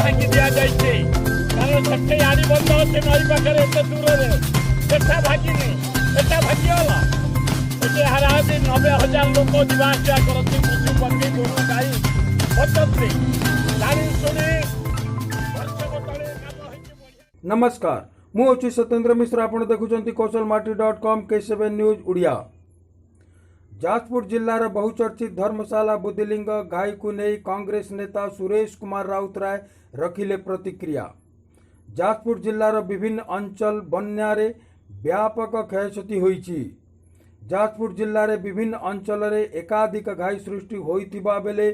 भांगी दिया जाइए कारण सेठे आड़ी बंद अच्छे नई पाखे एत दूर सेठा भागिनी सेठा भागीगला एटे हाराहारी 90,000 लोक जावासिया करती पशु पक्षी गोरु गाई बचती जानी शुणी वर्षक तले नमस्कार मु अछि सत्येंद्र मिश्र आपण देखुचंती कौशलमाटी.com K7 न्यूज उड़िया। जाजपुर जिल्लार बहुचर्चित धर्मशाला बुद्धिलिंग घाई को नहीं कांग्रेस नेता सुरेश कुमार राउतराय रखिले प्रतिक्रिया। जाजपुर जिल्लार विभिन्न अंचल बन्यारे व्यापक क्षयक्षति होईछि। जाजपुर जिल्लारे विभिन्न अंचल रे एकाधिक घाई सृष्टि होइथिबा बेले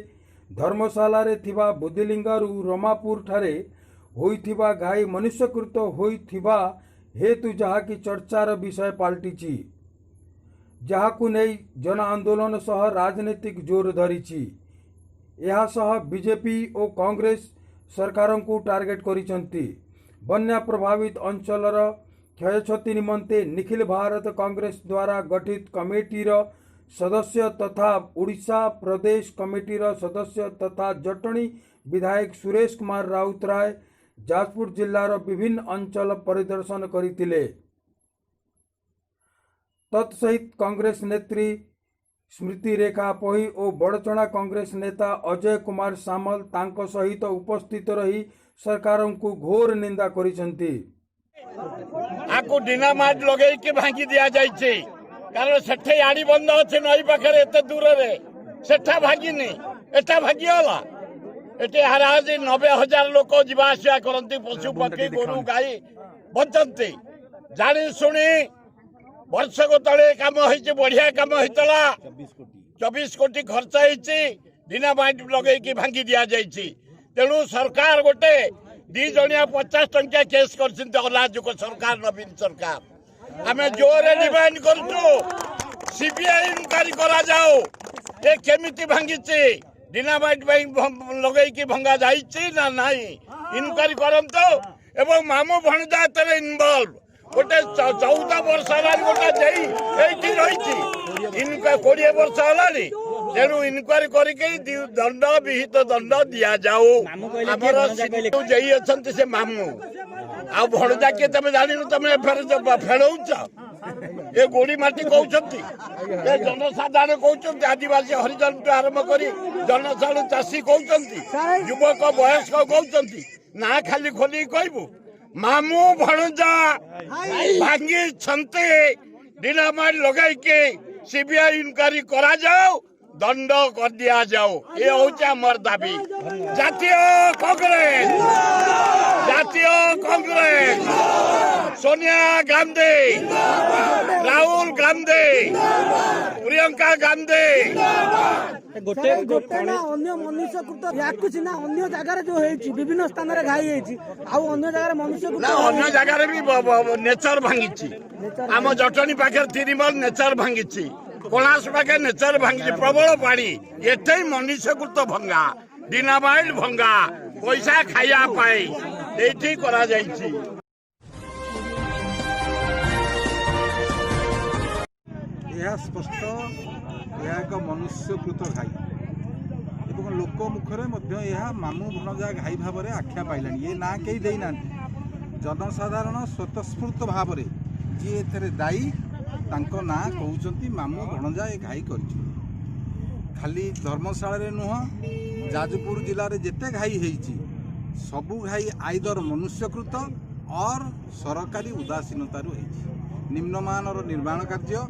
धर्मशाला रे थिबा बुद्धिलिंगरु रमापुर ठारे होइथिबा घाई मनुष्यकृत होइथिबा हेतु जहाँकि चर्चार विषय पाल्टिछि। जहाकु नहीं जन आंदोलन सह राजनीतिक जोर धरिछि। यह सह बीजेपी और कांग्रेस सरकार को टार्गेट करिसंती। बन्या प्रभावित अंचलर क्षयक्षति निमंते निखिल भारत कांग्रेस द्वारा गठित कमिटीर सदस्य तथा उड़ीसा प्रदेश कमिटीर सदस्य तथा जटणी विधायक सुरेश कुमार राउतराय जाजपुर जिल्लार विभिन्न अंचल परिदर्शन करथिले। तत्सहित कांग्रेस नेत्री स्मृति रेखा पही और बड़चणा कांग्रेस नेता अजय कुमार सामल तांको सहित उपस्थित रही सरकार को घोर निंदा करिसंती। आकु डिनामाइट लगे कि भांगी दिया जाइए कारण सेठे आड़ी बंद अच्छे नई पाखे एत दूर सेठा भागिनी एटा भागीगला एटे हाराहारी 90,000 लोक जावासिया करती पशु पक्षी गोरु गाई बचती जानी शुणी वर्षक तले काम होइछि बढ़िया काम होइतला 24 कोटी खर्च होइछि डिनामाइट लगे भांगी दिया जाइछि। तेणु सरकार गोटे 2 जणिया 50 टंकिया केस करछिन अलाजुक सरकार नवीन सरकार आमे जोरे डिमांड करछु सीबीआई इनक्वारी करा जाओ ए केमिति भांगिछि डिनामाइट लगे भंगा जाइछि ना नहीं इनक्वारी करंतो एवं मामू भणजा तेरे इनवॉल्व गोटे 14 वर्ष गोटे जई रही इनका 20 वर्ष है तेणु इनक्वारी करके दंड विहित दंड दि जाऊ जई अच्छा से मामू आ भणजा किए तुम जान तुम फेड़ौच ये गोड़ी माटी कहते जनसाधारण कहते आदिवासी हरिजन आरंभ कर जनसाधारण चाषी कहते युवक वयस्क कहते ना खाली खोली कहबू मामू भणजा भांगी छंते डिनामाइट लगाई के सीबीआई इनक्वारी करा जाओ दंड कर दिया जाओ ये होचे हमर दाबी। जातीय कांग्रेस सोनिया गांधी राहुल गांधी प्रियंका गांधी अन्य जगह जो विभिन्न स्थान रे घाई अन्य जगह मनुष्य अन्य जगह भी नेचर भांगी आम जटनी पाखे तिरिमल नेचर भांगी कणास पाखे नेचर भांगी प्रबल पानी एटे मनुष्यकृत भंगा डिनामाइट भंगा पैसा खाया पाई एठी करा जाइछि। यह स्पष्ट यह एक मनुष्यकृत घाई एवं लोक मुखरे यह मामू भणजा घाई भाव में आख्या पाइलानी ये ना कहीं देना जनसाधारण स्वतस्फूर्त भाव में जी ए दायी तांको ना कहउचंती मामू भणजा ए घाई करिछि। खाली धर्मशाला नुह जाजपुर जिले में जेते घाई होइछि सबु घाई आइदर मनुष्यकृत और सरकारी उदासीनतार होइछि निम्नमानर निर्माण कार्य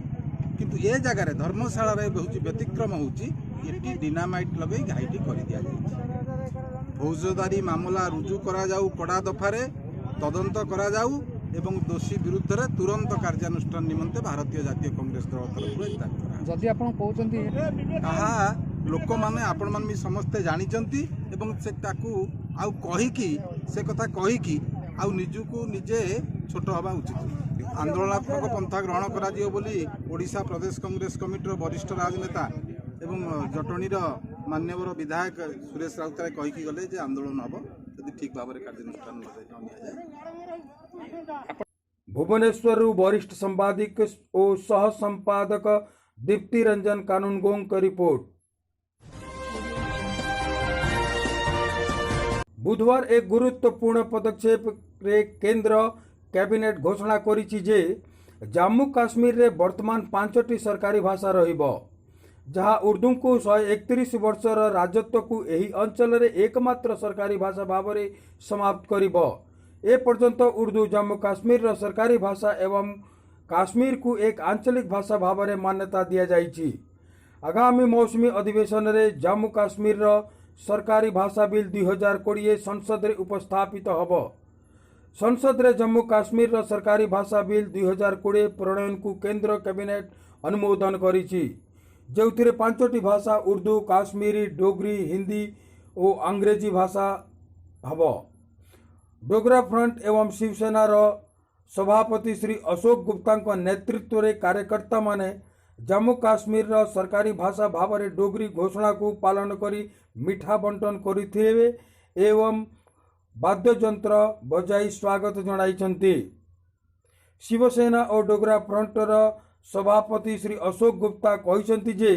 किंतु ये जगह धर्मशाला व्यतिक्रम होची डिनामाइट लगे घाईटी कर दिया जाइछि। फौजदारी मामला रुजु करा जाऊ कड़ा दफारे तदंत करा जाऊ एवं दोषी विरुद्ध में तुरंत कार्यानुष्ठान निमंते भारतीय जातीय कांग्रेस दल तरफ जदि आपण कहउचंती कहा लोक माने आपण मान भी समस्ते जानिचंती एवं से ताकू आउ कहिकी से कथा कहिकी आउ निजुको निजे छोट हवा उचित आंदोलनात्मक पंथा ग्रहण करा दियो बोली ओडिशा प्रदेश कांग्रेस कमिटीर वरिष्ठ राजनेता एवं जटणीर मान्यवर विधायक सुरेश राउतराय कहिकी गले जे आंदोलन हबो यदि ठीक भाव में कार्यानुष्ठान भुवनेश्वर वरिष्ठ संपादक और सह संपादक दीप्ति रंजन कानूनगोंग का रिपोर्ट। बुधवार एक गुरुत्वपूर्ण पदक्षेप रे केंद्र कैबिनेट घोषणा करिछि जे जम्मू काश्मीर रे वर्तमान 5टी सरकारी भाषा रहिबो, जहाँ उर्दू को 131 वर्षर राजत्व को एही अंचल रे एकमात्र सरकारी भाषा भाव में समाप्त करिबो। ए पर्यंत उर्दू जम्मू काश्मीर रो सरकारी भाषा एवं काश्मीर को एक आंचलिक भाषा भाव में मान्यता दिया जाइछि। आगामी मौसमी अधिवेशन रे जम्मू काश्मीर रो सरकारी भाषा बिल 2020 संसद रे उपस्थापित हब। संसद रे जम्मू काश्मीर रो सरकारी भाषा बिल 2020 प्रणयन को केंद्र कैबिनेट अनुमोदन करिछि, जोथिरे 5टी भाषा उर्दू, काश्मीरी, डोगरी, हिंदी और अंग्रेजी भाषा हब। डोगरा फ्रंट एवं शिवसेना रो सभापति श्री अशोक गुप्ता नेतृत्व रे कार्यकर्ता माने जम्मू काश्मीर रो सरकारी भाषा भाव में डोगरी घोषणा को पालन करी मिठा बंटन करिथिबे एवं वाद्ययंत्र बजाई स्वागत जणाइछन्ति। शिवसेना और डोगरा फ्रंट रो सभापति श्री अशोक गुप्ता कहिसन्ति जे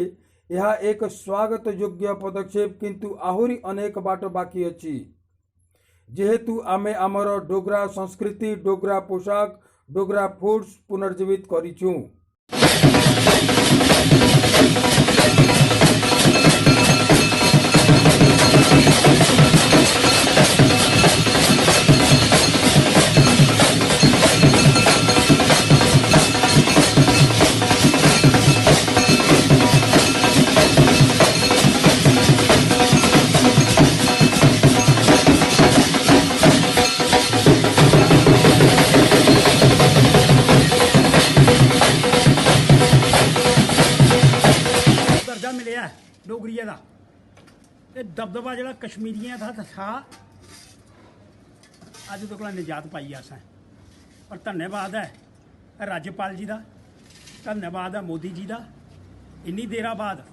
यह एक स्वागत योग्य पदक्षेप, किंतु आहुरी अनेक बाट बाकी अछि, जेहेतु आमे आमर डोगरा संस्कृति, डोगरा पोशाक, डोगरा फूड्स पुनर्जीवित करिछु। मिले डोगरी का दबदबा जो कश्मीरियों का था अज तो निजात पाई असें, पर धन्यवाद है राज्यपाल जी का, धन्यवाद है मोदी जी का। इन्नी देर बाद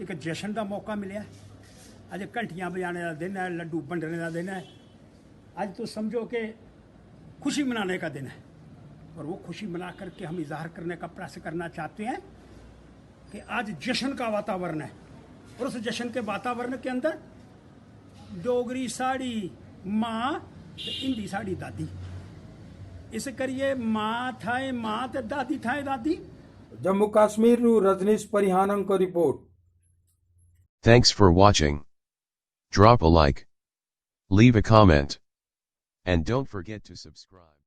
एक जश्न का मौका मिले। अज घंटियां बजाने का दिन है, लड्डू बंडने का दिन है। अज तो समझो कि खुशी मनाने का दिन है, और वो खुशी मना करके हम इजहार करने का प्रयास करना चाहते हैं कि आज जश्न का वातावरण है, और उस जश्न के वातावरण के अंदर डोगरी साड़ी माँ, हिंदी साड़ी दादी। इस करिए माँ थाए माँ ते दादी थाए दादी। जम्मू काश्मीर रजनीश परिहानंग को report. Thanks for watching. Drop a like, leave a comment, and don't forget to subscribe.